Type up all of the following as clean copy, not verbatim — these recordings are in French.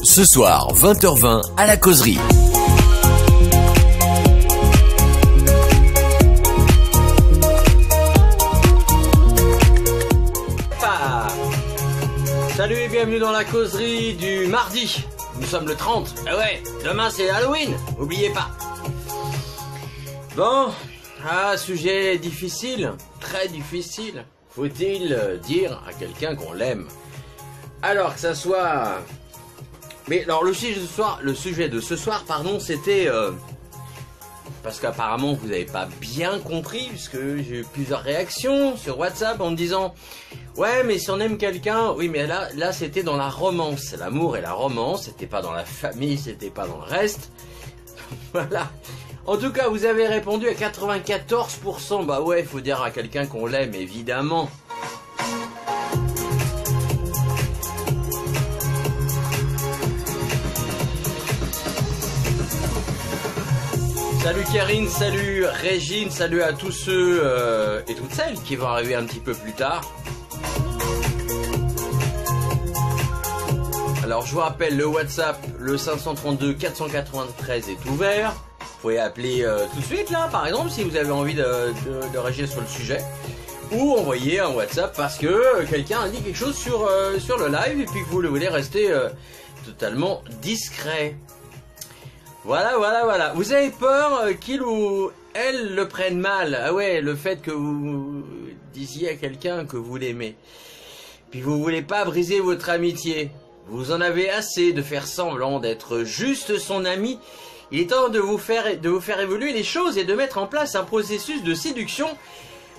Ce soir, 20h20 à la causerie. Salut et bienvenue dans la causerie du mardi. Nous sommes le 30. Ah ouais, demain c'est Halloween, n'oubliez pas. Bon, sujet difficile, très difficile. Faut-il dire à quelqu'un qu'on l'aime? Alors que ça soit... Mais alors le sujet de ce soir, c'était... Parce qu'apparemment vous n'avez pas bien compris, puisque j'ai eu plusieurs réactions sur WhatsApp en me disant ouais, mais si on aime quelqu'un, oui, mais là c'était dans la romance, l'amour et la romance, c'était pas dans la famille, c'était pas dans le reste. Voilà. En tout cas, vous avez répondu à 94%. Bah ouais, il faut dire à quelqu'un qu'on l'aime, évidemment. Salut Karine, salut Régine, salut à tous ceux et toutes celles qui vont arriver un petit peu plus tard. Alors je vous rappelle, le WhatsApp, le 532 493 est ouvert. Vous pouvez appeler tout de suite là, par exemple, si vous avez envie de réagir sur le sujet. Ou envoyer un WhatsApp parce que quelqu'un a dit quelque chose sur le live et puis que vous voulez rester totalement discret. Voilà. Vous avez peur qu'il ou elle le prenne mal. Ah ouais, le fait que vous disiez à quelqu'un que vous l'aimez. Puis vous voulez pas briser votre amitié. Vous en avez assez de faire semblant d'être juste son ami. Il est temps de vous faire évoluer les choses et de mettre en place un processus de séduction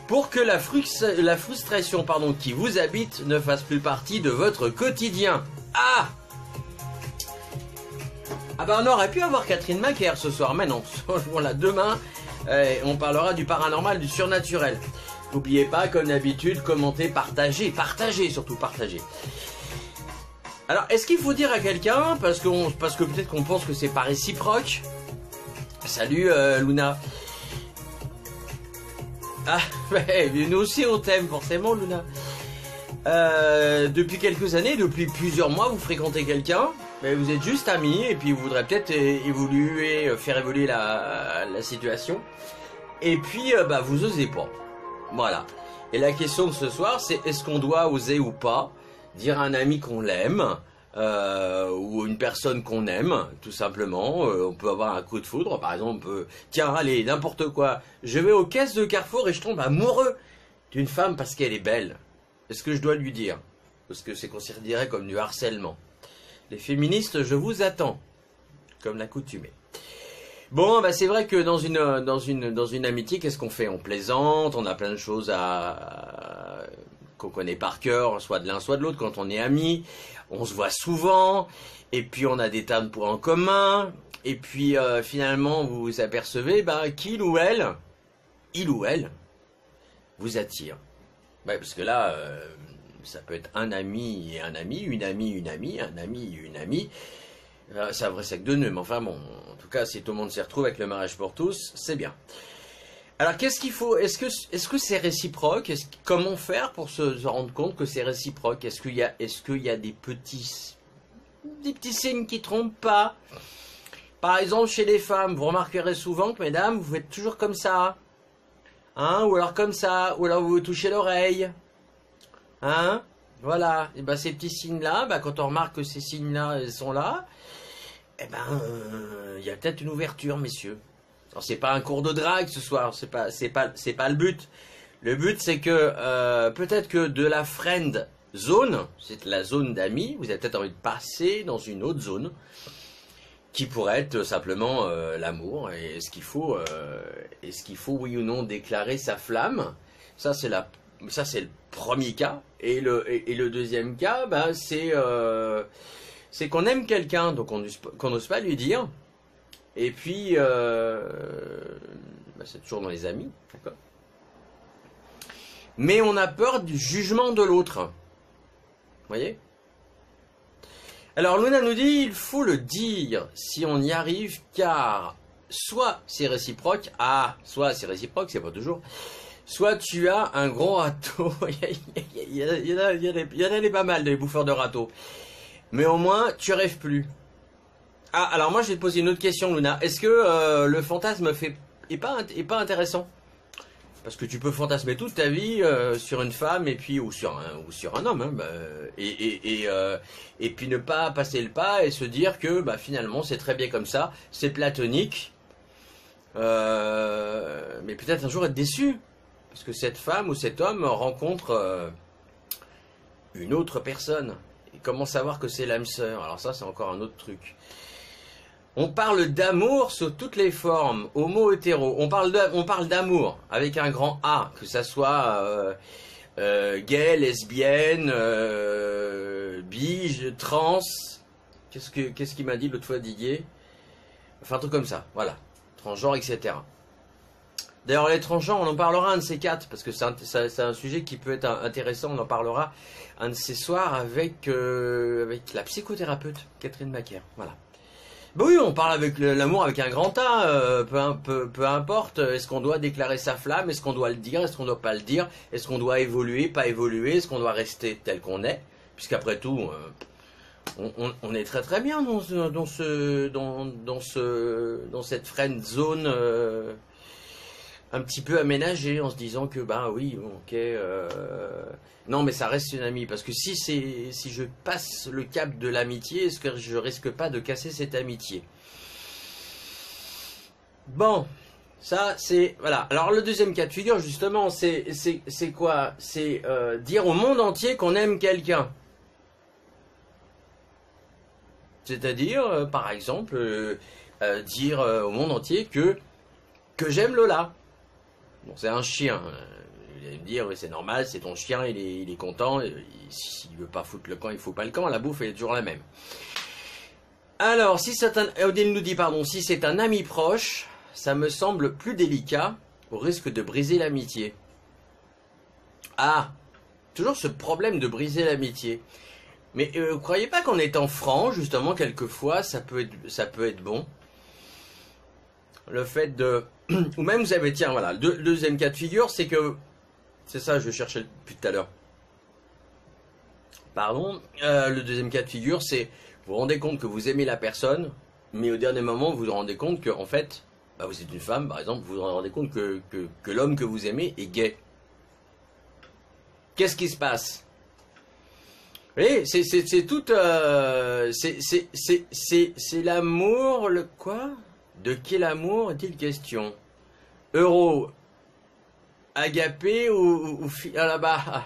pour que la frustration qui vous habite ne fasse plus partie de votre quotidien. Ah bah on aurait pu avoir Catherine Macaire ce soir, mais non. Voilà, demain, on parlera du paranormal, du surnaturel. N'oubliez pas, comme d'habitude, commenter, partager, surtout partager. Alors, est-ce qu'il faut dire à quelqu'un, parce que peut-être qu'on pense que c'est pas réciproque. Salut Luna. Ah, ouais, nous aussi on t'aime forcément Luna. Depuis quelques années, depuis plusieurs mois, vous fréquentez quelqu'un. Mais vous êtes juste amis et puis vous voudrez peut-être faire évoluer la situation. Et puis vous osez pas. Voilà. Et la question de ce soir, c'est est-ce qu'on doit oser ou pas dire à un ami qu'on l'aime ou une personne qu'on aime, tout simplement. On peut avoir un coup de foudre, par exemple. On peut, tiens, allez, n'importe quoi. Je vais aux caisses de Carrefour et je tombe amoureux d'une femme parce qu'elle est belle. Est-ce que je dois lui dire? Parce que c'est considéré comme du harcèlement. Les féministes, je vous attends, comme l'accoutumée. Bon, c'est vrai que dans une amitié, qu'est-ce qu'on fait? On plaisante, on a plein de choses qu'on connaît par cœur, soit de l'un, soit de l'autre. Quand on est amis, on se voit souvent, et puis on a des tas de points en commun, et puis finalement, vous vous apercevez qu'il ou elle, il ou elle, vous attire. Ouais, parce que là... ça peut être un ami et un ami, une amie, un ami, une amie. C'est un vrai sac de nœuds, mais enfin bon, en tout cas, si tout le monde s'y retrouve avec le mariage pour tous, c'est bien. Alors, qu'est-ce qu'il faut? Est-ce que c'est réciproque? Comment faire pour se rendre compte que c'est réciproque? Est-ce qu'il y a des petits signes qui trompent pas? Par exemple, chez les femmes, vous remarquerez souvent que, mesdames, vous faites toujours comme ça. Hein? Ou alors comme ça, ou alors vous vous touchez l'oreille. Hein? Voilà. Et ces petits signes-là, quand on remarque que ces signes-là sont là, il y a peut-être une ouverture, messieurs. Alors c'est pas un cours de drague ce soir, c'est pas le but. Le but c'est que peut-être que de la friend zone, c'est la zone d'amis, vous avez peut-être envie de passer dans une autre zone qui pourrait être simplement l'amour. Et est-ce qu'il faut oui ou non déclarer sa flamme? Ça c'est le premier cas. Et le deuxième cas, c'est qu'on aime quelqu'un, donc qu'on n'ose pas lui dire. Et puis, c'est toujours dans les amis, d'accord. Mais on a peur du jugement de l'autre. Vous voyez? Alors Luna nous dit, il faut le dire si on y arrive, car soit c'est réciproque, c'est pas toujours, soit tu as un gros râteau, il y en a pas mal des bouffeurs de râteaux, Mais au moins, tu rêves plus. Ah, alors moi, je vais te poser une autre question, Luna. Est-ce que le fantasme est pas intéressant? Parce que tu peux fantasmer toute ta vie sur une femme et puis ou sur un homme, hein, bah, et puis ne pas passer le pas et se dire que bah, finalement c'est très bien comme ça, c'est platonique, mais peut-être un jour être déçu parce que cette femme ou cet homme rencontre une autre personne et comment savoir que c'est l'âme sœur? Alors ça c'est encore un autre truc. On parle d'amour sous toutes les formes, homo, hétéro. On parle d'amour avec un grand A, que ça soit gay, lesbienne, bi, trans. Qu'est-ce qu'il m'a dit l'autre fois, Didier? Enfin, un truc comme ça, voilà. Transgenre, etc. D'ailleurs, les transgenres, on en parlera un de ces quatre, parce que c'est un sujet qui peut être intéressant. On en parlera un de ces soirs avec la psychothérapeute Catherine Macaire. Voilà. Bah oui, on parle avec l'amour avec un grand A, peu importe, est-ce qu'on doit déclarer sa flamme, est-ce qu'on doit le dire, est-ce qu'on doit pas le dire, est-ce qu'on doit évoluer, pas évoluer, est-ce qu'on doit rester tel qu'on est, puisqu'après tout, on est très très bien dans cette friend zone un petit peu aménagée, en se disant que bah oui, ok, non mais ça reste une amie, parce que si je passe le cap de l'amitié, est-ce que je risque pas de casser cette amitié? Bon, ça c'est voilà. Alors le deuxième cas de figure justement, c'est quoi? C'est dire au monde entier qu'on aime quelqu'un. C'est-à-dire, par exemple, dire au monde entier que j'aime Lola. Bon, c'est un chien. Vous allez me dire, oui, c'est normal, c'est ton chien, il est content. S'il veut pas foutre le camp, il faut pas le camp. La bouffe, elle est toujours la même. Alors, si c'est Odile nous dit, pardon, si c'est un ami proche, ça me semble plus délicat, au risque de briser l'amitié. Ah, toujours ce problème de briser l'amitié. Mais vous croyez pas qu'en étant franc, justement, quelquefois, ça peut être bon? Le fait de... Ou même vous avez, tiens, voilà, le deuxième cas de figure, c'est que... C'est ça, je cherchais depuis tout à l'heure. Pardon. Le deuxième cas de figure, c'est... Vous vous rendez compte que vous aimez la personne, mais au dernier moment, vous vous rendez compte que, en fait, bah, vous êtes une femme, par exemple, vous vous rendez compte que l'homme que vous aimez est gay. Qu'est-ce qui se passe? Vous voyez, c'est tout... c'est l'amour, le quoi? De quel amour est-il question? Euro, agapé ou ah là-bas.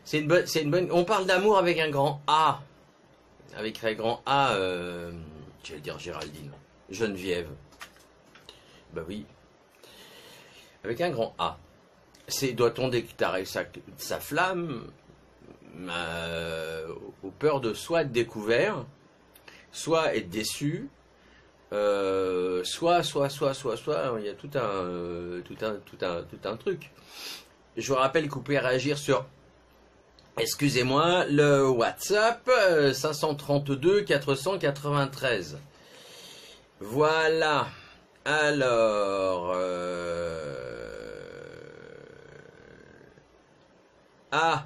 C'est une bonne. On parle d'amour avec un grand A, avec un grand A. Je vais dire Géraldine, Geneviève. Bah oui, avec un grand A. Doit-on déclarer sa flamme aux peurs de soit être découvert, soit être déçu. Soit, il y a tout un truc. Je vous rappelle que vous pouvez réagir sur, excusez-moi, le WhatsApp 532 493. Voilà. Alors, ah,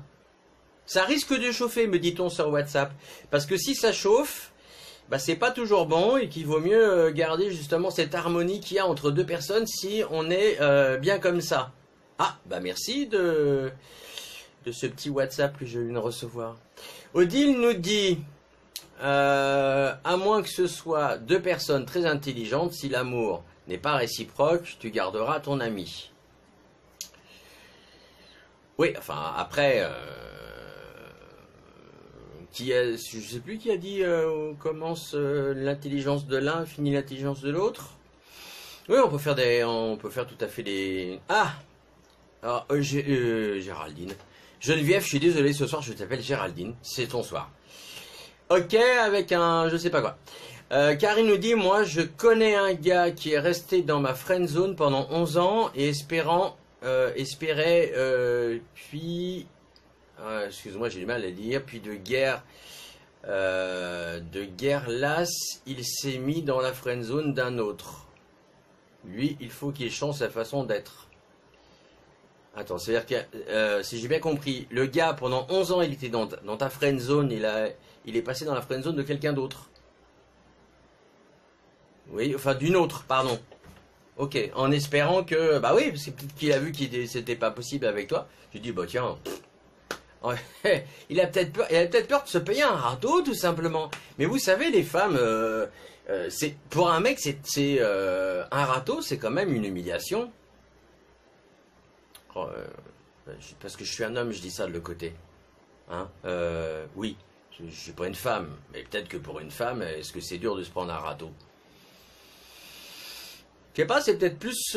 ça risque de chauffer, me dit-on sur WhatsApp, parce que si ça chauffe, bah, c'est pas toujours bon et qu'il vaut mieux garder justement cette harmonie qu'il y a entre deux personnes si on est bien comme ça. Ah, bah merci de ce petit WhatsApp que je viens de recevoir. Odile nous dit, à moins que ce soit deux personnes très intelligentes, si l'amour n'est pas réciproque, tu garderas ton ami. Oui, enfin après... je sais plus qui a dit commence l'intelligence de l'un, finit l'intelligence de l'autre. Oui, on peut faire tout à fait des... Ah, alors, Géraldine. Geneviève, je suis désolé, ce soir je t'appelle Géraldine, c'est ton soir. Ok, avec un... je sais pas quoi. Karine nous dit, moi je connais un gars qui est resté dans ma friend zone pendant 11 ans et espérait, puis... excuse-moi, j'ai du mal à dire. Puis de guerre lasse, il s'est mis dans la friend zone d'un autre. Lui, il faut qu'il change sa façon d'être. Attends, c'est-à-dire que si j'ai bien compris, le gars pendant 11 ans, il était dans ta friend zone, il est passé dans la friendzone de quelqu'un d'autre. Oui, enfin d'une autre, pardon. Ok, en espérant que... Bah oui, parce que peut-être qu'il a vu que c'était pas possible avec toi. J'ai dit, bah tiens... il a peut-être peur de se payer un râteau, tout simplement. Mais vous savez, les femmes... pour un mec, un râteau, c'est quand même une humiliation. Oh, parce que je suis un homme, je dis ça de l'autre côté. Hein, oui, je suis pas une femme. Mais peut-être que pour une femme, est-ce que c'est dur de se prendre un râteau? Je sais pas, c'est peut-être plus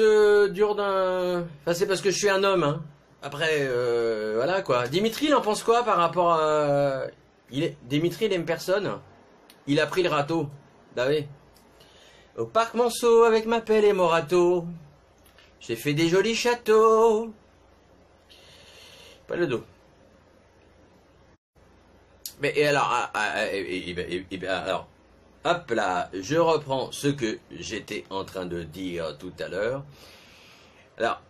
dur d'un... Enfin, c'est parce que je suis un homme, hein. Après, voilà, quoi. Dimitri, il en pense quoi par rapport à... Dimitri, il aime personne. Il a pris le râteau. Bah oui. Au parc Monceau, avec ma pelle et mon râteau. J'ai fait des jolis châteaux. Pas le dos. Mais, et alors, alors... Hop là, je reprends ce que j'étais en train de dire tout à l'heure. Alors,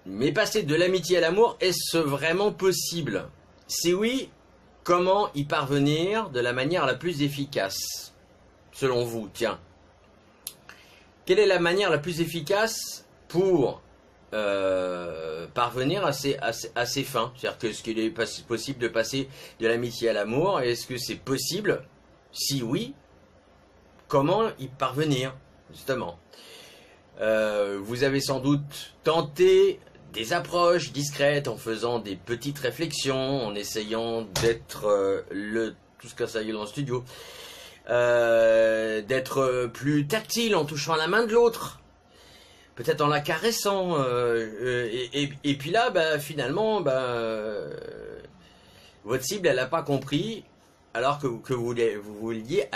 mais passer de l'amitié à l'amour, est-ce vraiment possible? Si oui, comment y parvenir de la manière la plus efficace? Selon vous, tiens. Quelle est la manière la plus efficace pour parvenir à ces fins? C'est-à-dire que est-ce qu'il est possible de passer de l'amitié à l'amour? Est-ce que c'est possible? Si oui, comment y parvenir, justement? Vous avez sans doute tenté des approches discrètes en faisant des petites réflexions, en essayant d'être tout ce que ça y est dans le studio, d'être plus tactile en touchant la main de l'autre, peut-être en la caressant, et puis là, bah, finalement, bah, votre cible, elle n'a pas compris, alors que vous vouliez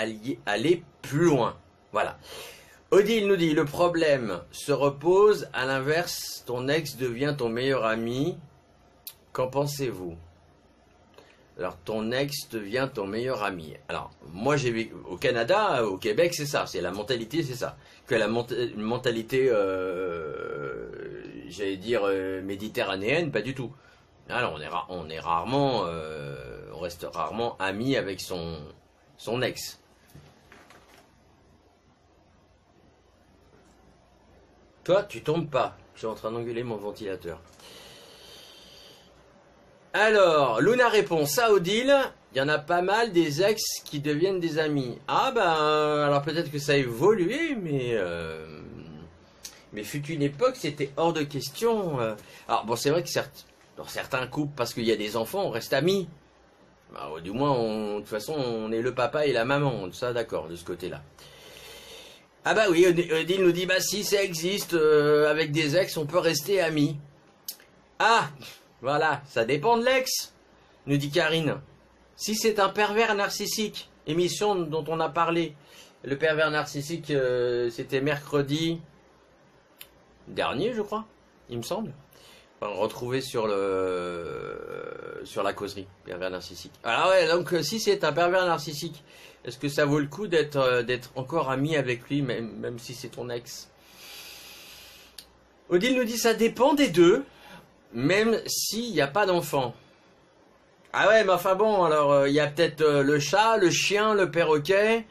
aller plus loin. Voilà. Odile nous dit, le problème se repose, à l'inverse, ton ex devient ton meilleur ami. Qu'en pensez-vous? Alors, ton ex devient ton meilleur ami. Alors, moi, j'ai vécu au Canada, au Québec, c'est ça. C'est la mentalité, c'est ça. Que la mentalité, j'allais dire, méditerranéenne, pas du tout. Alors, on est rarement, on reste rarement amis avec son ex. Toi, tu tombes pas. Je suis en train d'engueuler mon ventilateur. Alors, Luna répond, ça Odile, il y en a pas mal des ex qui deviennent des amis. Ah ben, alors peut-être que ça a évolué, mais fut une époque, c'était hors de question. Alors bon, c'est vrai que dans certains couples, parce qu'il y a des enfants, on reste amis. Bah, du moins, de toute façon, on est le papa et la maman, ça d'accord, de ce côté-là. Ah bah oui, Odile nous dit, bah si ça existe, avec des ex, on peut rester amis. Ah, voilà, ça dépend de l'ex, nous dit Karine. Si c'est un pervers narcissique, émission dont on a parlé, le pervers narcissique, c'était mercredi dernier, je crois, il me semble. Enfin, retrouvé sur la causerie, pervers narcissique. Alors ouais, donc si c'est un pervers narcissique, est-ce que ça vaut le coup d'être encore ami avec lui, même si c'est ton ex? Odile nous dit, ça dépend des deux, même s'il n'y a pas d'enfant. Ah ouais, mais enfin bon, alors il y a peut-être le chat, le chien, le perroquet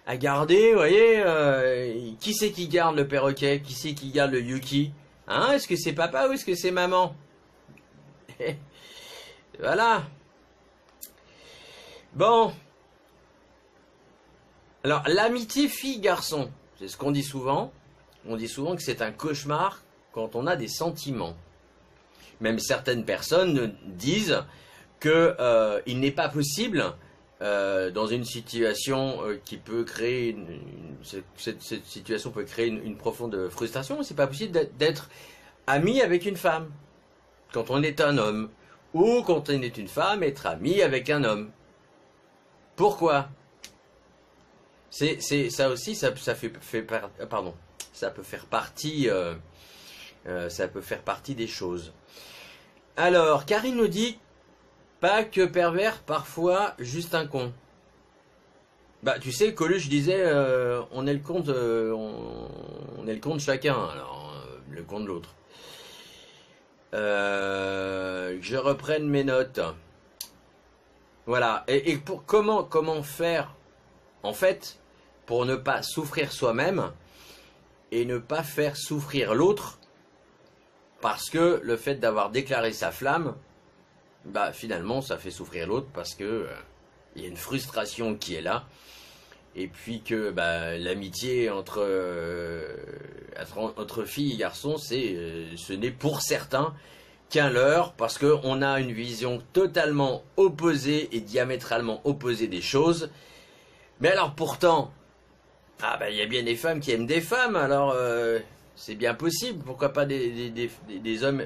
à garder, vous voyez. Qui c'est qui garde le perroquet? Qui c'est qui garde le Yuki? Hein, est-ce que c'est papa ou est-ce que c'est maman? Voilà. Bon. Alors, l'amitié fille-garçon, c'est ce qu'on dit souvent. On dit souvent que c'est un cauchemar quand on a des sentiments. Même certaines personnes disent que il n'est pas possible, dans une situation qui peut créer cette situation peut créer une profonde frustration. C'est pas possible d'être ami avec une femme quand on est un homme, ou quand on est une femme, être ami avec un homme. Pourquoi? C'est ça aussi, ça peut faire partie, ça peut faire partie des choses. Alors, Karine nous dit, pas que pervers, parfois juste un con. Bah, tu sais, Coluche disait, on est le con de chacun, alors le con de l'autre. Je reprenne mes notes. Voilà. Et pour comment faire, en fait, pour ne pas souffrir soi-même et ne pas faire souffrir l'autre, parce que le fait d'avoir déclaré sa flamme, bah finalement ça fait souffrir l'autre parce que il y a une frustration qui est là, et puis que bah, l'amitié entre filles et garçons, ce n'est pour certains qu'un leurre, parce qu'on a une vision totalement opposée et diamétralement opposée des choses. Mais alors pourtant, ah bah il y a bien des femmes qui aiment des femmes, alors c'est bien possible, pourquoi pas des hommes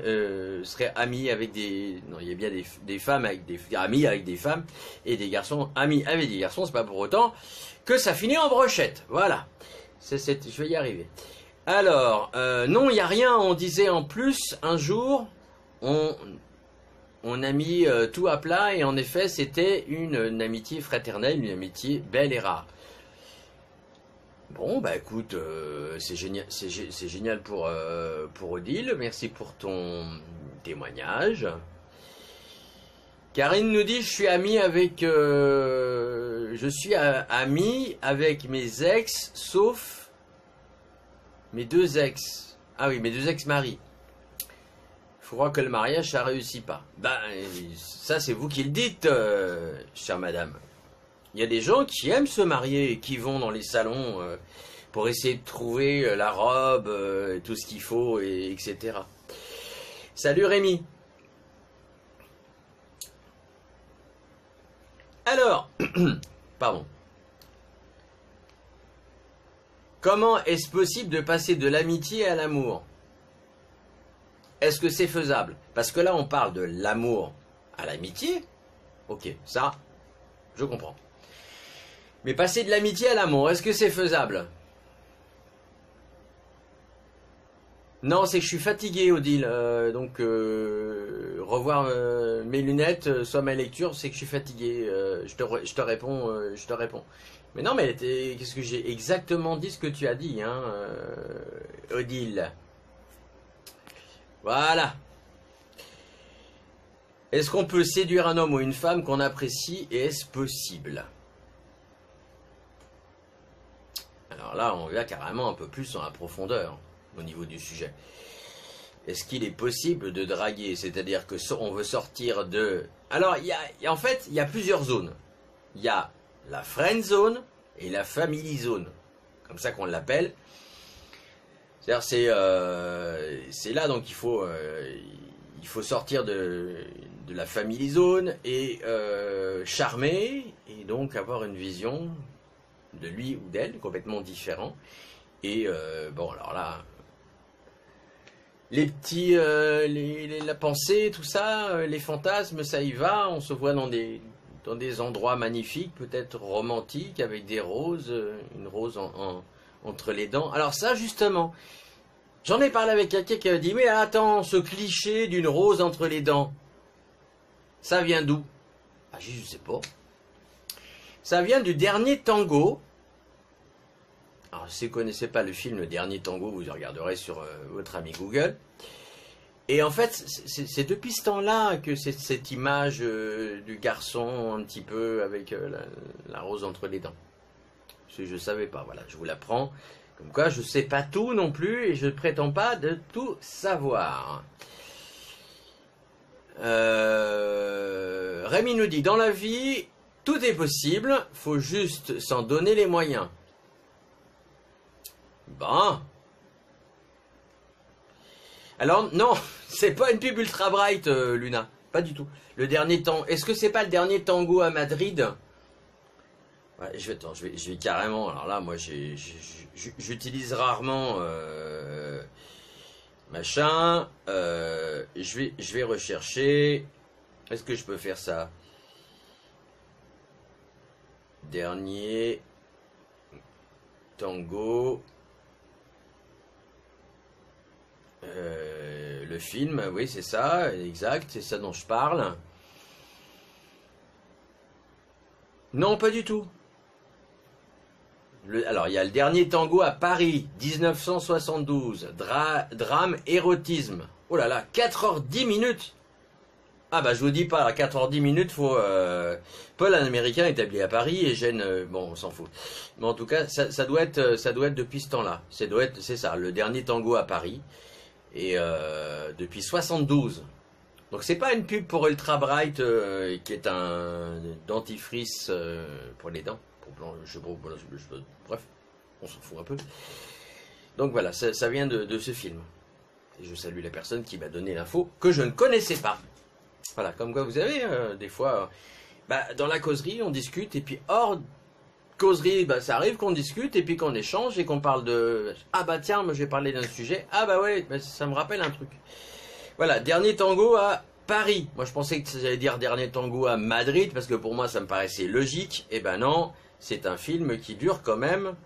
seraient amis avec des... Non, il y a bien des femmes avec amis avec des femmes, et des garçons amis avec des garçons, c'est pas pour autant que ça finit en brochette, voilà. Je vais y arriver. Alors, non, il n'y a rien, on disait en plus, un jour, on a mis tout à plat, et en effet, c'était une amitié fraternelle, une amitié belle et rare. Bon, bah écoute, c'est génial pour Odile, merci pour ton témoignage. Karine nous dit, je suis ami avec mes ex, sauf mes deux ex. Ah oui, mes deux ex-maris. Je crois que le mariage, ça réussit pas. Ben, ça c'est vous qui le dites, chère madame. Il y a des gens qui aiment se marier et qui vont dans les salons pour essayer de trouver la robe, tout ce qu'il faut, etc. Salut Rémi. Alors, pardon. Comment est-ce possible de passer de l'amitié à l'amour? Est-ce que c'est faisable? Parce que là, on parle de l'amour à l'amitié. Ok, ça, je comprends. Mais passer de l'amitié à l'amour, est-ce que c'est faisable? Non, c'est que je suis fatigué, Odile. Donc, revoir mes lunettes, soit ma lecture, c'est que je suis fatigué. Je te réponds. Mais non, mais qu'est-ce que j'ai exactement dit ce que tu as dit, hein, Odile. Voilà. Est-ce qu'on peut séduire un homme ou une femme qu'on apprécie, et est-ce possible? Alors là, on va carrément un peu plus en profondeur au niveau du sujet. Est-ce qu'il est possible de draguer? C'est-à-dire que on veut sortir de... Alors, en fait, il y a plusieurs zones. Il y a la friend zone et la family zone, comme ça qu'on l'appelle. C'est-à-dire, c'est là, donc il faut sortir de la family zone et charmer, et donc avoir une vision de lui ou d'elle complètement différent. Et bon, alors là, les petits, la pensée, tout ça, les fantasmes, ça y va. On se voit dans des endroits magnifiques, peut-être romantiques, avec des roses, une rose entre les dents. Alors ça, justement, j'en ai parlé avec quelqu'un qui a dit, mais attends, ce cliché d'une rose entre les dents, ça vient d'où? Ah, je sais pas. Ça vient du Dernier Tango. Alors, si vous ne connaissez pas le film Le Dernier Tango, vous le regarderez sur votre ami Google. Et en fait, c'est depuis ce temps-là que c'est cette image du garçon un petit peu avec la rose entre les dents. Je ne savais pas, voilà, je vous l'apprends. Comme quoi, je ne sais pas tout non plus et je ne prétends pas de tout savoir. Rémi nous dit, dans la vie, tout est possible, faut juste s'en donner les moyens. Bon. Alors, non, c'est pas une pub ultra bright, Luna. Pas du tout. Le dernier temps. Est-ce que c'est pas le dernier tango à Madrid? Ouais, je vais carrément. Alors là, moi, j'utilise rarement machin. Je vais rechercher. Est-ce que je peux faire ça? Dernier tango. Le film, oui, c'est ça, exact, c'est ça dont je parle. Non, pas du tout. Alors, il y a le Dernier Tango à Paris, 1972, drame, érotisme. Oh là là, 4h10 minutes. Ah bah je vous dis pas, à 4h10 faut... Paul, un Américain établi à Paris, et Gênes, bon on s'en fout. Mais en tout cas, ça doit être depuis ce temps-là. C'est ça, le dernier tango à Paris. Et depuis 72. Donc c'est pas une pub pour Ultra Bright, qui est un dentifrice pour les dents. Bref, on s'en fout un peu. Donc voilà, ça vient de ce film. Et je salue la personne qui m'a donné l'info que je ne connaissais pas. Voilà, comme quoi vous avez des fois, dans la causerie on discute et puis hors causerie, ça arrive qu'on discute et puis qu'on échange et qu'on parle de ah bah tiens, moi je vais parler d'un sujet, ah bah ouais, ça me rappelle un truc. Voilà, dernier tango à Paris. Moi je pensais que ça allait dire dernier tango à Madrid parce que pour moi ça me paraissait logique. Et ben non, c'est un film qui dure quand même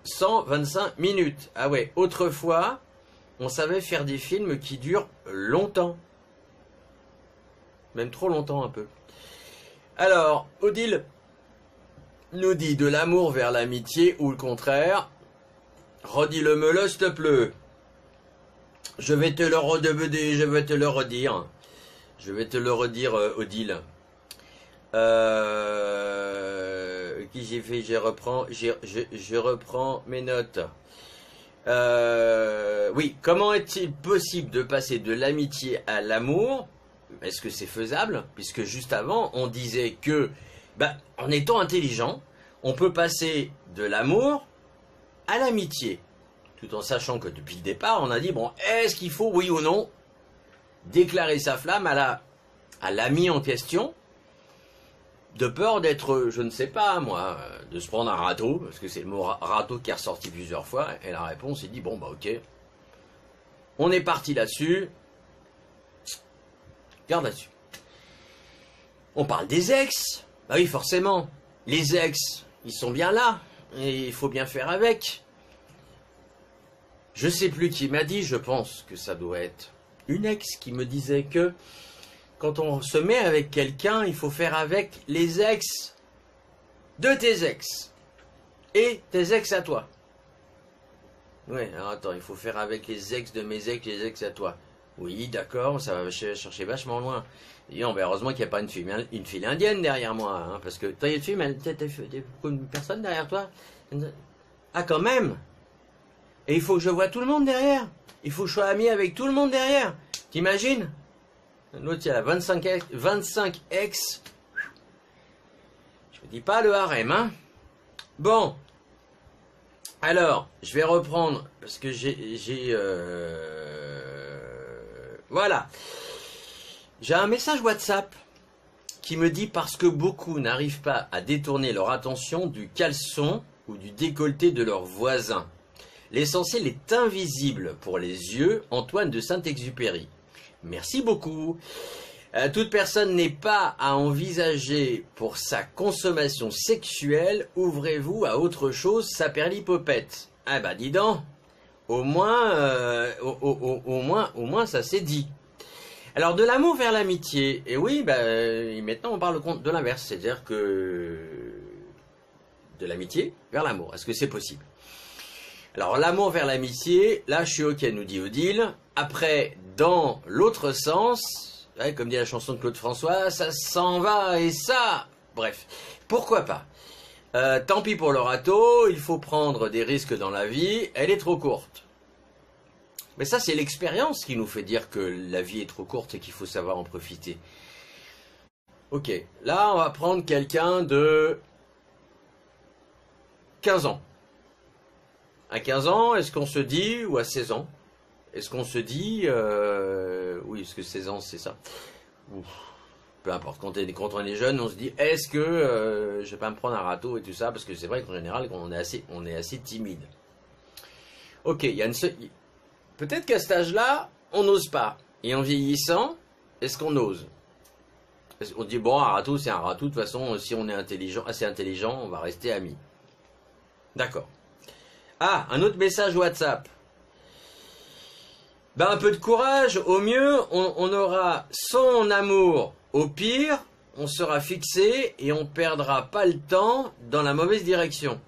125 minutes. Ah ouais, autrefois on savait faire des films qui durent longtemps. Même trop longtemps un peu. Alors, Odile nous dit de l'amour vers l'amitié ou le contraire. Redis-le-me-le, s'il te plaît. Je vais te le redire. Je vais te le redire. Je vais te le redire, Odile. Qui j'ai fait? Je reprends mes notes. Oui, comment est-il possible de passer de l'amitié à l'amour? Est-ce que c'est faisable? Puisque juste avant, on disait que, en étant intelligent, on peut passer de l'amour à l'amitié. Tout en sachant que depuis le départ, on a dit, bon, est-ce qu'il faut, oui ou non, déclarer sa flamme à l'ami en question, de peur d'être, je ne sais pas, moi, de se prendre un râteau, parce que c'est le mot râteau qui est ressorti plusieurs fois, et la réponse est dit, bon, ok, on est parti là-dessus. Garde là-dessus. On parle des ex. Bah oui, forcément. Les ex, ils sont bien là. Et il faut bien faire avec. Je sais plus qui m'a dit, je pense que ça doit être une ex qui me disait que quand on se met avec quelqu'un, il faut faire avec les ex de tes ex. Et tes ex à toi. Ouais, alors attends, il faut faire avec les ex de mes ex, les ex à toi. Oui, d'accord, ça va chercher vachement loin. Et non, heureusement qu'il n'y a pas une fille indienne derrière moi, hein, parce que toi, il y a une personne derrière toi. Ah, quand même. Et il faut que je vois tout le monde derrière. Il faut que je sois ami avec tout le monde derrière. T'imagines? L'autre, il y a 25 ex. Je vous dis pas le harem, hein. Bon. Alors, je vais reprendre, parce que voilà. J'ai un message WhatsApp qui me dit parce que beaucoup n'arrivent pas à détourner leur attention du caleçon ou du décolleté de leurs voisins. L'essentiel est invisible pour les yeux, Antoine de Saint-Exupéry. Merci beaucoup. Toute personne n'est pas à envisager pour sa consommation sexuelle. Ouvrez-vous à autre chose, sa perlipopette. Ah bah dis donc. Au moins ça s'est dit. Alors de l'amour vers l'amitié, et oui, maintenant on parle de l'inverse, c'est-à-dire que de l'amitié vers l'amour. Est-ce que c'est possible? Alors l'amour vers l'amitié, là je suis ok, nous dit Odile. Après, dans l'autre sens, ouais, comme dit la chanson de Claude François, ça s'en va et ça, bref, pourquoi pas? Tant pis pour le râteau, il faut prendre des risques dans la vie, elle est trop courte. Mais ça, c'est l'expérience qui nous fait dire que la vie est trop courte et qu'il faut savoir en profiter. Ok, là, on va prendre quelqu'un de 15 ans. À 15 ans, est-ce qu'on se dit, ou à 16 ans, est-ce qu'on se dit, oui, parce que 16 ans, c'est ça. Ouf. Peu importe, quand on est jeune, on se dit, est-ce que je vais pas me prendre un râteau et tout ça, parce que c'est vrai qu'en général, on est assez timide. Ok, il y a une seule... Peut-être qu'à cet âge-là, on n'ose pas. Et en vieillissant, est-ce qu'on ose? On dit, bon, un râteau, c'est un râteau, de toute façon, si on est assez intelligent, on va rester amis. D'accord. Ah, un autre message WhatsApp. Un peu de courage, au mieux, on aura son amour. Au pire, on sera fixé et on perdra pas le temps dans la mauvaise direction.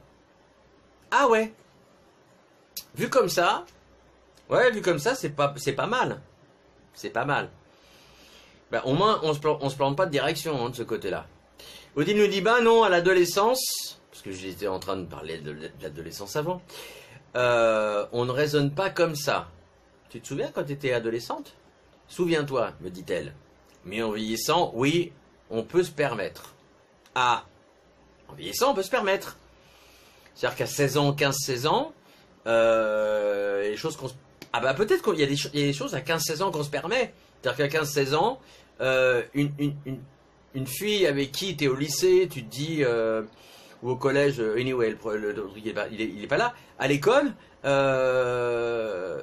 Ah ouais. Vu comme ça, c'est pas mal. C'est pas mal. Bah, au moins, on se plante pas de direction hein, de ce côté-là. Odile nous dit, bah non, à l'adolescence, parce que j'étais en train de parler de l'adolescence avant, on ne raisonne pas comme ça. Tu te souviens quand tu étais adolescente? Souviens-toi, me dit-elle. Mais en vieillissant, oui, on peut se permettre. Ah, en vieillissant, on peut se permettre. C'est-à-dire qu'à 16 ans, 15-16 ans, les choses qu'on se... Ah bah peut-être qu'il y a des choses à 15-16 ans qu'on se permet. C'est-à-dire qu'à 15-16 ans, une fille avec qui tu es au lycée, tu te dis, ou au collège, anyway, il est pas là, à l'école,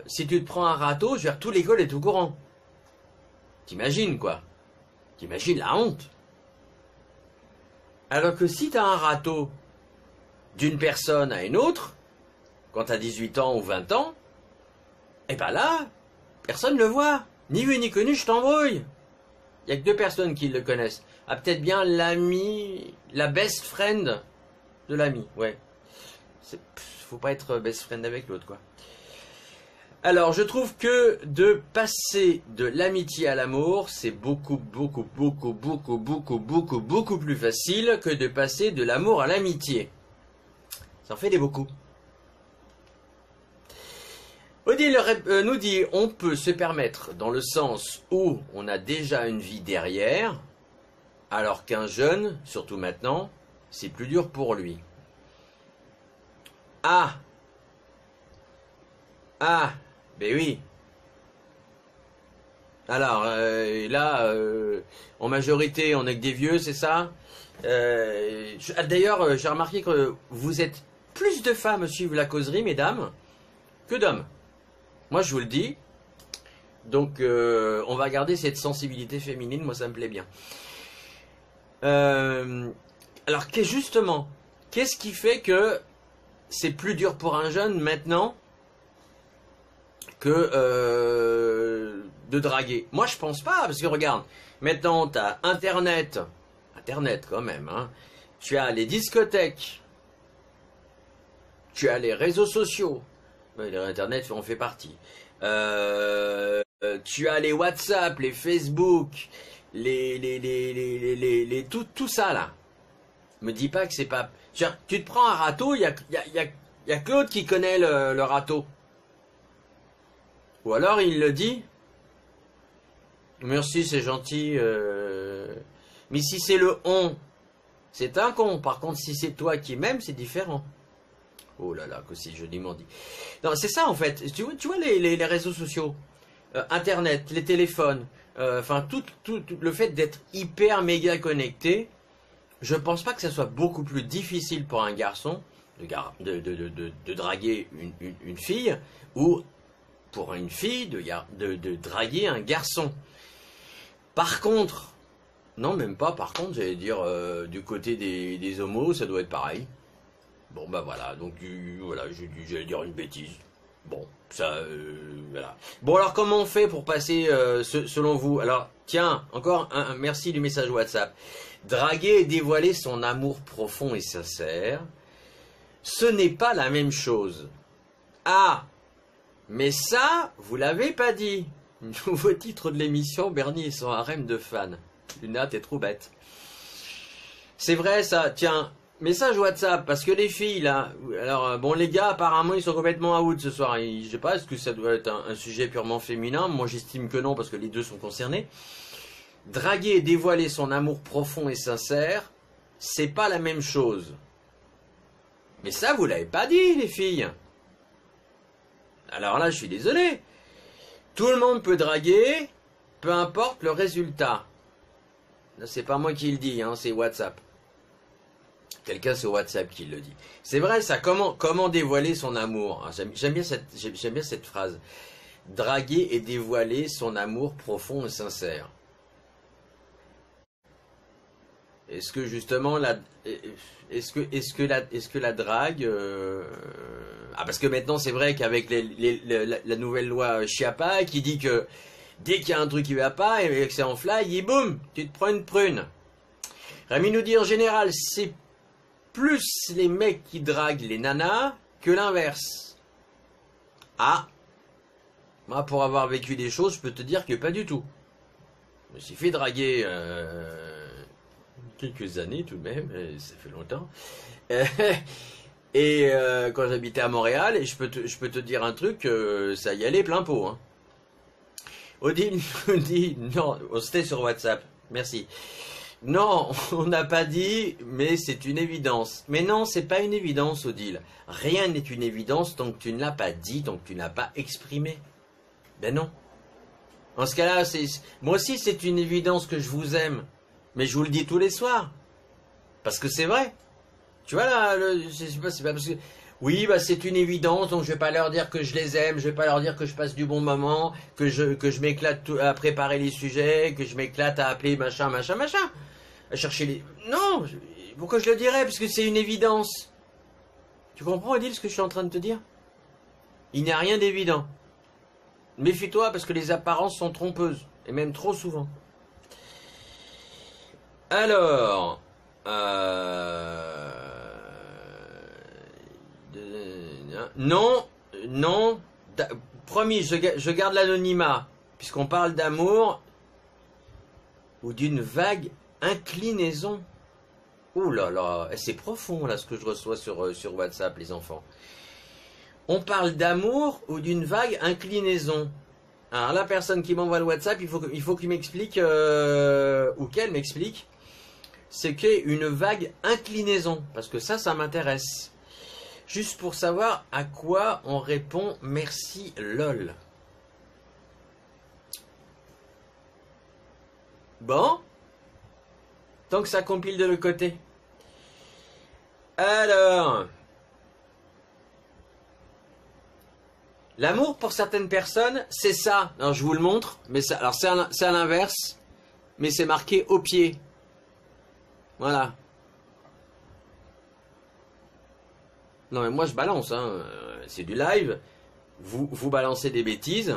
si tu te prends un râteau, je veux dire, tout l'école est au courant. T'imagines quoi? T'imagines la honte? Alors que si tu as un râteau d'une personne à une autre, quand tu as 18 ans ou 20 ans, et ben là, personne ne le voit. Ni vu ni connu, je t'embrouille. Il n'y a que deux personnes qui le connaissent. Ah, peut-être bien l'ami, la best friend de l'ami, ouais. Faut pas être best friend avec l'autre, quoi. Alors, je trouve que de passer de l'amitié à l'amour, c'est beaucoup plus facile que de passer de l'amour à l'amitié. Ça en fait des beaucoup. Odile nous dit, on peut se permettre dans le sens où on a déjà une vie derrière, alors qu'un jeune, surtout maintenant, c'est plus dur pour lui. Ah, ben oui. Alors, là, en majorité, on est que des vieux, c'est ça? D'ailleurs, j'ai remarqué que vous êtes plus de femmes à suivre la causerie, mesdames, que d'hommes. Moi, je vous le dis. Donc, on va garder cette sensibilité féminine. Moi, ça me plaît bien. Alors, justement, qu'est-ce qui fait que c'est plus dur pour un jeune maintenant que de draguer? Moi, je pense pas. Parce que, regarde, maintenant, tu as Internet. Internet, quand même. Hein. Tu as les discothèques. Tu as les réseaux sociaux. Internet en fait partie. Tu as les WhatsApp, les Facebook, tout ça là. Me dis pas que c'est pas. Tu te prends un râteau, il y a Claude qui connaît le râteau. Ou alors il le dit. Merci, c'est gentil. Mais si c'est le on, c'est un con. Par contre, si c'est toi qui m'aimes, c'est différent. Oh là là, que c'est joliment dit. Non, c'est ça en fait. Tu vois les réseaux sociaux, Internet, les téléphones, enfin tout le fait d'être hyper méga connecté, je pense pas que ça soit beaucoup plus difficile pour un garçon de draguer une fille ou pour une fille de draguer un garçon. Par contre, non même pas, par contre, j'allais dire du côté des homos, ça doit être pareil. Bon bah voilà, donc voilà, j'allais dire une bêtise. Bon, ça, voilà. Bon alors comment on fait pour passer, selon vous? Alors, tiens, encore un merci du message WhatsApp. Draguer et dévoiler son amour profond et sincère, ce n'est pas la même chose. Ah, mais ça, vous l'avez pas dit. Nouveau titre de l'émission, Bernie et son harem de fans. Luna, t'es trop bête. C'est vrai ça, tiens... Message WhatsApp, parce que les filles là, alors bon les gars apparemment ils sont complètement out ce soir, je sais pas, est-ce que ça doit être un sujet purement féminin? Moi j'estime que non parce que les deux sont concernés. Draguer et dévoiler son amour profond et sincère, c'est pas la même chose. Mais ça vous l'avez pas dit les filles. Alors là je suis désolé. Tout le monde peut draguer, peu importe le résultat. Là c'est pas moi qui le dis, hein, c'est WhatsApp. Quelqu'un sur WhatsApp qui le dit. C'est vrai ça, comment dévoiler son amour? J'aime bien cette phrase. Draguer et dévoiler son amour profond et sincère. Est-ce que justement est-ce que la drague ah parce que maintenant c'est vrai qu'avec la nouvelle loi Chiappa qui dit que dès qu'il y a un truc qui va pas et que c'est en fly, boum, tu te prends une prune. Rémi nous dit en général c'est plus les mecs qui draguent les nanas que l'inverse. Ah, moi pour avoir vécu des choses, je peux te dire que pas du tout. Je me suis fait draguer quelques années tout de même, ça fait longtemps. Et quand j'habitais à Montréal, et je peux te dire un truc, ça y allait plein pot. Hein. Odile nous dit, non, c'était sur WhatsApp, merci. Non, on n'a pas dit, mais c'est une évidence. Mais non, c'est pas une évidence, Odile. Rien n'est une évidence tant que tu ne l'as pas dit, tant que tu n'as pas exprimé. Ben non. En ce cas-là, moi aussi c'est une évidence que je vous aime. Mais je vous le dis tous les soirs. Parce que c'est vrai. Tu vois là, c'est pas parce que... Oui, bah c'est une évidence, donc je vais pas leur dire que je les aime, je vais pas leur dire que je passe du bon moment, que je m'éclate à préparer les sujets, que je m'éclate à appeler machin, machin, machin. À chercher les... Non, pourquoi je le dirais? Parce que c'est une évidence. Tu comprends, Odile, ce que je suis en train de te dire? Il n'y a rien d'évident. Méfie-toi parce que les apparences sont trompeuses, et même trop souvent. Alors... Non, non, promis, je garde l'anonymat, puisqu'on parle d'amour ou d'une vague inclinaison. Ouh là là, c'est profond là ce que je reçois sur WhatsApp, les enfants. On parle d'amour ou d'une vague inclinaison. Alors la personne qui m'envoie le WhatsApp, il faut qu'il m'explique, ou qu'elle m'explique, ce qu'est une vague inclinaison, parce que ça m'intéresse. Juste pour savoir à quoi on répond merci lol. Bon, tant que ça compile de l'autre côté. Alors, l'amour pour certaines personnes, c'est ça. Alors je vous le montre, mais ça, alors c'est à l'inverse, mais c'est marqué au pied. Voilà. Non mais moi je balance, hein. C'est du live. Vous balancez des bêtises.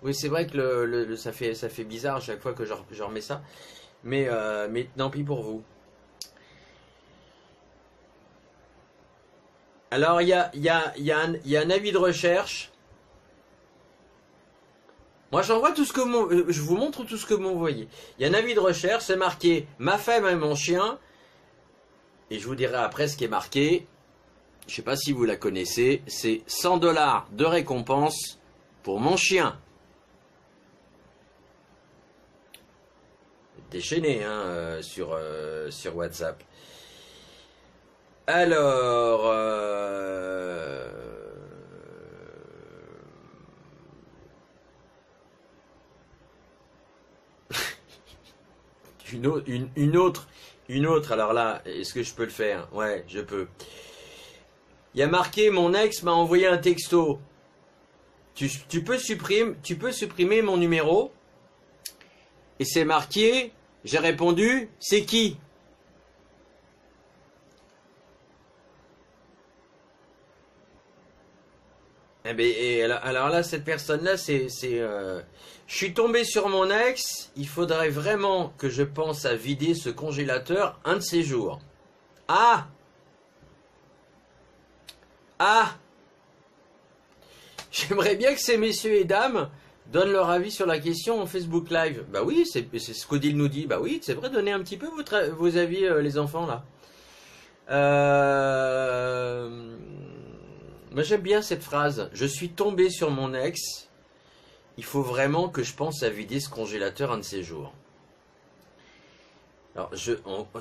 Oui c'est vrai que ça fait bizarre à chaque fois que je remets ça. Mais tant pis pour vous. Alors il y a un avis de recherche. Moi j'envoie tout ce que je vous montre tout ce que vous m'envoyez. Il y a un avis de recherche, c'est marqué ma femme et mon chien. Et je vous dirai après ce qui est marqué. Je ne sais pas si vous la connaissez, c'est 100 $ de récompense pour mon chien. Déchaîné hein, sur WhatsApp. Alors, une autre, alors là, est-ce que je peux le faire? Ouais, je peux. Il y a marqué, mon ex m'a envoyé un texto. Tu peux supprimer mon numéro. Et c'est marqué, j'ai répondu, c'est qui? Eh ben, alors là, cette personne-là, je suis tombé sur mon ex, il faudrait vraiment que je pense à vider ce congélateur un de ces jours. Ah! Ah! J'aimerais bien que ces messieurs et dames donnent leur avis sur la question en Facebook Live. Bah oui, c'est ce qu'Odile nous dit. Bah oui, c'est vrai, donnez un petit peu vos avis, les enfants, là. Moi, j'aime bien cette phrase. Je suis tombé sur mon ex. Il faut vraiment que je pense à vider ce congélateur un de ces jours. Alors,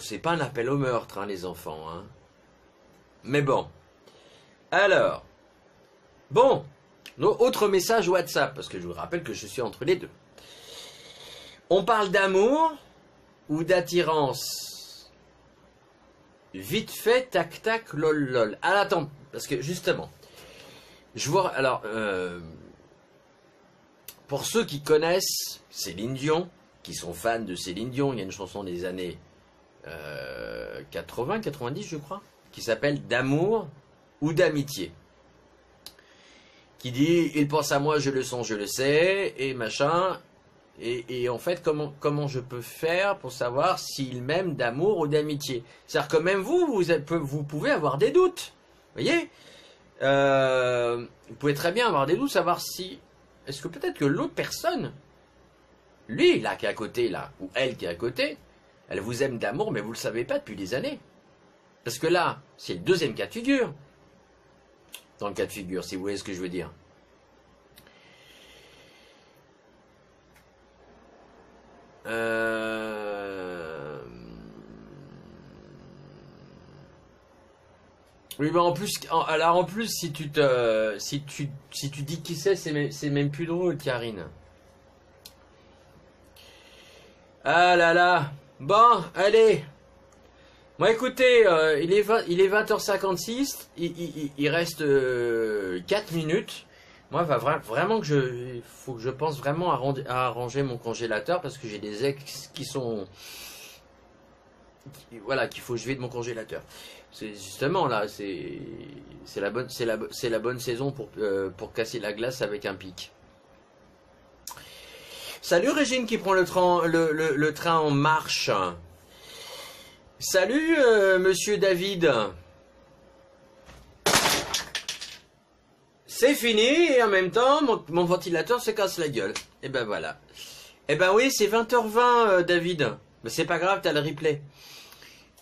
c'est pas un appel au meurtre, hein, les enfants. Hein. Mais bon. Alors, bon, autre message WhatsApp, parce que je vous rappelle que je suis entre les deux. On parle d'amour ou d'attirance? Vite fait, tac tac, lol lol. Ah, attends, parce que justement, je vois, alors, pour ceux qui connaissent Céline Dion, qui sont fans de Céline Dion, il y a une chanson des années 80, 90 je crois, qui s'appelle D'amour ou d'amitié, qui dit il pense à moi, je le sens, je le sais, et machin, et en fait comment je peux faire pour savoir s'il m'aime d'amour ou d'amitié? C'est-à-dire que même vous pouvez avoir des doutes, vous voyez, vous pouvez très bien avoir des doutes, savoir si est-ce que peut-être que l'autre personne Lui, là, qui est à côté, là, ou elle qui est à côté, elle vous aime d'amour, mais vous le savez pas depuis des années. Parce que là, c'est le deuxième cas de figure. Dans le cas de figure, si vous voyez ce que je veux dire. Oui, bah en plus, si tu dis qui c'est même plus drôle, Karine. Ah là là. Bon, allez. Bon, écoutez, il est 20h56, il reste 4 minutes. Moi, vraiment il faut que je pense vraiment à arranger mon congélateur parce que j'ai des ex qui sont... Voilà, qu'il faut que je vide mon congélateur. C'est justement là, c'est la bonne saison pour casser la glace avec un pic. Salut Régine qui prend le train en marche. Salut monsieur David. C'est fini et en même temps mon ventilateur se casse la gueule. Et ben voilà. Et ben oui, c'est 20h20 David. Mais c'est pas grave, t'as le replay.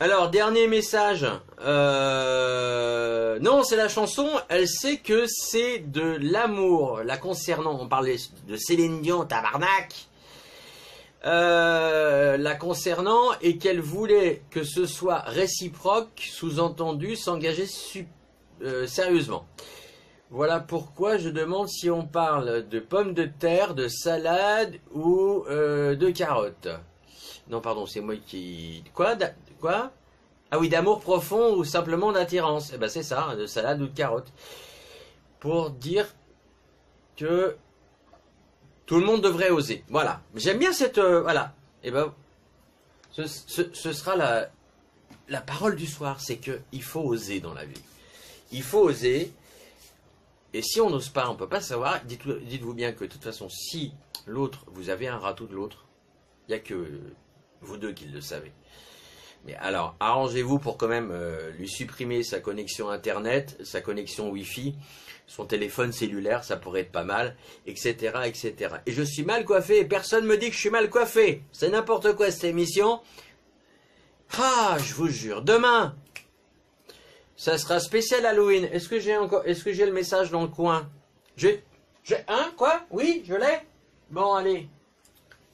Alors, dernier message. Non, c'est la chanson. Elle sait que c'est de l'amour. La concernant, on parlait de Céline Dion, tabarnak. La concernant et qu'elle voulait que ce soit réciproque, sous-entendu, s'engager sérieusement. Voilà pourquoi je demande si on parle de pommes de terre, de salade ou de carottes. Non, pardon, c'est moi qui... Quoi? Ah oui, d'amour profond ou simplement d'attirance. Eh ben c'est ça, de salade ou de carottes. Pour dire que tout le monde devrait oser. Voilà. J'aime bien cette... voilà. Eh ben, ce sera la parole du soir. C'est que il faut oser dans la vie. Il faut oser. Et si on n'ose pas, on ne peut pas savoir. Dites-vous bien que de toute façon, si l'autre, vous avez un râteau de l'autre, il n'y a que vous deux qui le savez. Mais alors, arrangez-vous pour quand même lui supprimer sa connexion Internet, sa connexion Wi-Fi, son téléphone cellulaire, ça pourrait être pas mal, etc., etc. Et je suis mal coiffé et personne me dit que je suis mal coiffé. C'est n'importe quoi cette émission. Ah, je vous jure, demain, ça sera spécial Halloween. Est-ce que j'ai le message dans le coin? Hein, quoi? Oui, je l'ai? Bon, allez.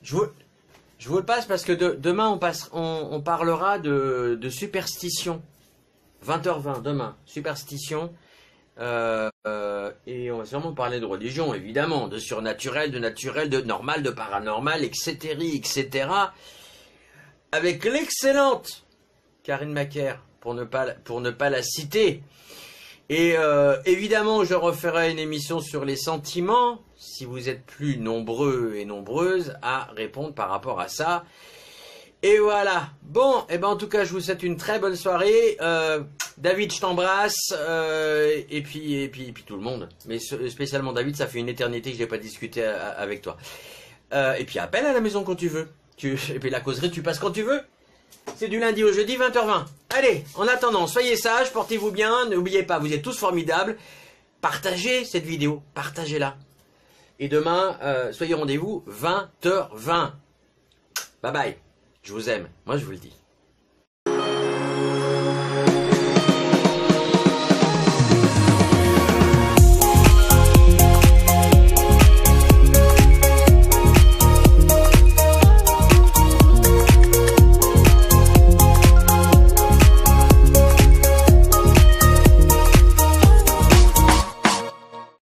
Je vous le passe parce que demain on parlera de superstition. 20h20 demain, superstition. Et on va sûrement parler de religion, évidemment, de surnaturel, de naturel, de normal, de paranormal, etc., etc. Avec l'excellente Karine Macaire, pour ne pas la citer. Et évidemment, je referai une émission sur les sentiments, si vous êtes plus nombreux et nombreuses à répondre par rapport à ça. Et voilà. Bon, et ben en tout cas, je vous souhaite une très bonne soirée. David, je t'embrasse. Et puis tout le monde. Mais spécialement David, ça fait une éternité que je n'ai pas discuté avec toi. Et puis appelle à la maison quand tu veux. Et puis la causerie, tu passes quand tu veux. C'est du lundi au jeudi, 20h20. Allez, en attendant, soyez sages, portez-vous bien. N'oubliez pas, vous êtes tous formidables. Partagez cette vidéo, partagez-la. Et demain, soyez au rendez-vous, 20h20. Bye bye. Je vous aime. Moi, je vous le dis.